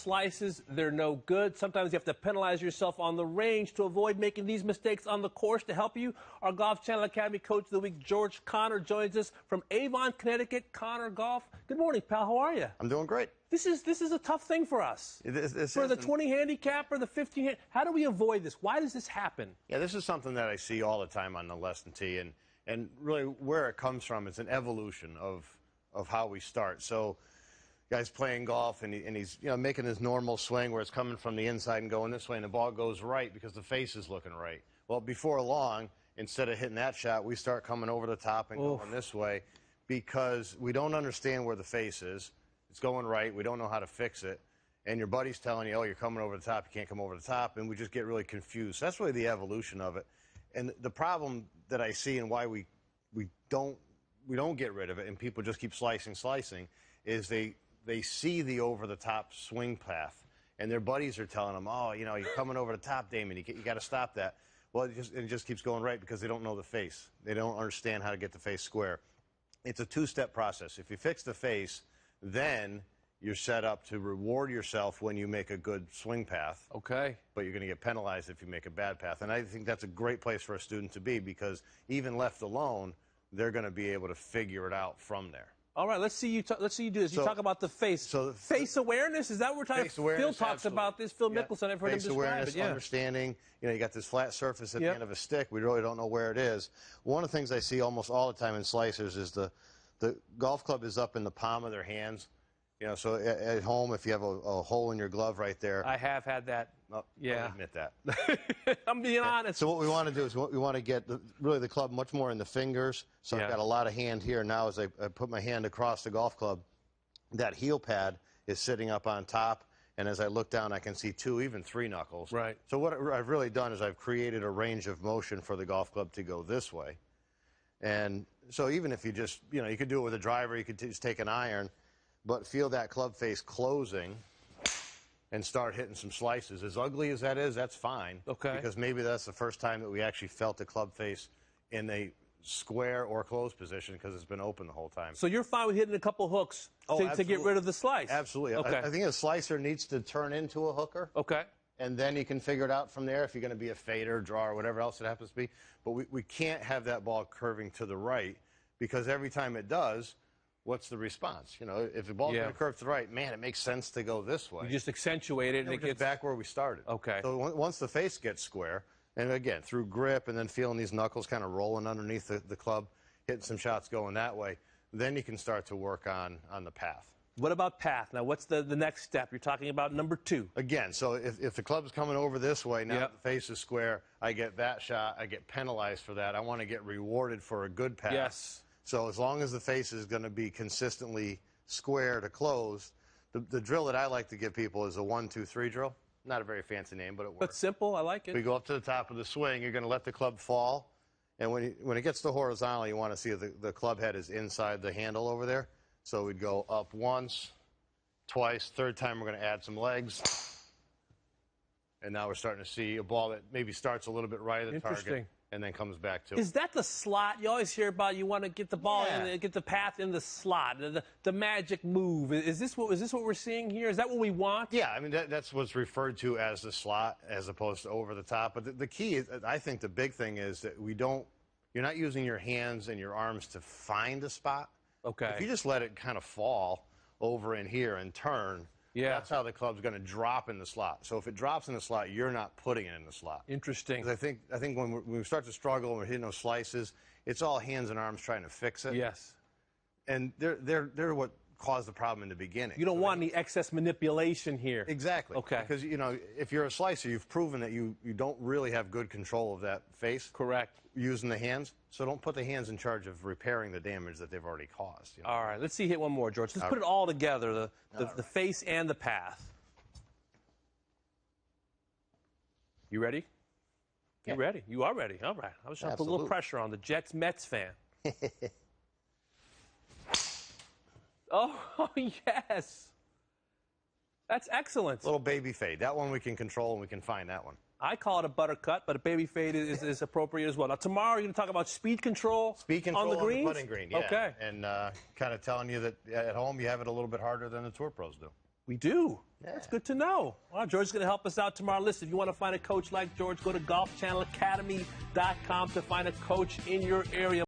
slices, they're no good. Sometimes you have to penalize yourself on the range to avoid making these mistakes on the course. To help you, our Golf Channel Academy Coach of the Week, George Connor, joins us from Avon, Connecticut. Connor Golf. Good morning, pal. How are you? I'm doing great. This is a tough thing for us. For the 20 handicap or the 15, how do we avoid this? Why does this happen? Yeah, this is something that I see all the time on the lesson tee, and really where it comes from is an evolution of how we start. So, guy's playing golf and he's making his normal swing where it's coming from the inside and going this way, and the ball goes right because the face is looking right. Well, before long, instead of hitting that shot, we start coming over the top and going this way because we don't understand where the face is. It's going right. We don't know how to fix it. And your buddy's telling you, oh, you're coming over the top. You can't come over the top. And we just get really confused. That's really the evolution of it. And the problem that I see and why we don't get rid of it and people just keep slicing is they see the over-the-top swing path. And their buddies are telling them, oh, you're coming over the top, Damon. You got to stop that. Well, it just keeps going right because they don't know the face. They don't understand how to get the face square. It's a two-step process. If you fix the face, then you're set up to reward yourself when you make a good swing path. Okay. But you're going to get penalized if you make a bad path. And I think that's a great place for a student to be because even left alone, they're going to be able to figure it out from there. All right, let's see you do this. You talk about the face. So face awareness, is that what we're talking about? Phil talks about this. Phil Mickelson, I've heard him describe awareness, it. Yeah. Understanding. You got this flat surface at the end of a stick. We really don't know where it is. One of the things I see almost all the time in slicers is the golf club is up in the palm of their hands. So at home, if you have a hole in your glove right there. I have had that. Yeah. I'll admit that. I'm being honest. So what we want to do is we want to get really the club much more in the fingers. So I've got a lot of hand here. Now as I put my hand across the golf club, that heel pad is sitting up on top. And as I look down, I can see 2, even 3 knuckles. Right. So what I've really done is I've created a range of motion for the golf club to go this way. And so even if you just, you could do it with a driver, you could just take an iron, but feel that club face closing and start hitting some slices. As ugly as that is, that's fine. Okay. Because maybe that's the first time that we actually felt the club face in a square or closed position because it's been open the whole time. So you're fine with hitting a couple hooks to get rid of the slice? Absolutely. Okay. I think a slicer needs to turn into a hooker. Okay. And then you can figure it out from there if you're going to be a fader, draw, or whatever else it happens to be. But we can't have that ball curving to the right because every time it does, what's the response? If the ball's going to curve to the right, man, it makes sense to go this way. You just accentuate it. And it gets back where we started. Okay. So once the face gets square, and again, through grip and then feeling these knuckles kind of rolling underneath the club, hitting some shots going that way, then you can start to work on the path. What about path? Now, what's the next step? You're talking about number 2. Again, so if the club's coming over this way, now the face is square, I get that shot, I get penalized for that. I want to get rewarded for a good path. Yes. So as long as the face is going to be consistently square to closed, the drill that I like to give people is a 1-2-3 drill. Not a very fancy name, but it works. But simple, I like it. We go up to the top of the swing, you're going to let the club fall, and when it gets to horizontal, you want to see the club head is inside the handle over there. So we'd go up once, twice, third time we're going to add some legs. And now we're starting to see a ball that maybe starts a little bit right of the target and then comes back to it. Is that the slot? You always hear about you want to get the ball in, get the path in the slot, the magic move. Is this what we're seeing here? Is that what we want? Yeah, I mean, that's what's referred to as the slot as opposed to over the top. But the key is, I think the big thing is that you're not using your hands and your arms to find a spot. Okay. If you just let it kind of fall over in here and turn, that's how the club's going to drop in the slot. So if it drops in the slot, you're not putting it in the slot. Interesting. 'Cause I think when we start to struggle and we're hitting those slices, it's all hands and arms trying to fix it. Yes. And they're what caused the problem in the beginning. You don't want any excess manipulation here. Exactly. Okay. Because, if you're a slicer, you've proven that you don't really have good control of that face. Correct. Using the hands. So don't put the hands in charge of repairing the damage that they've already caused. All right. Let's see hit one more, George. Let's put it all together, the face and the path. You ready? You ready? You are ready. All right. I was trying to put a little pressure on the Jets-Mets fan. Oh, yes. That's excellent. Little baby fade. That one we can control and we can find that one. I call it a buttercut, but a baby fade is appropriate as well. Now, tomorrow you're going to talk about speed control on the greens? On the putting green, yeah. Okay. And kind of telling you that at home you have it a little bit harder than the tour pros do. We do. Yeah. That's good to know. Well, George is going to help us out tomorrow. Listen, if you want to find a coach like George, go to golfchannelacademy.com to find a coach in your area.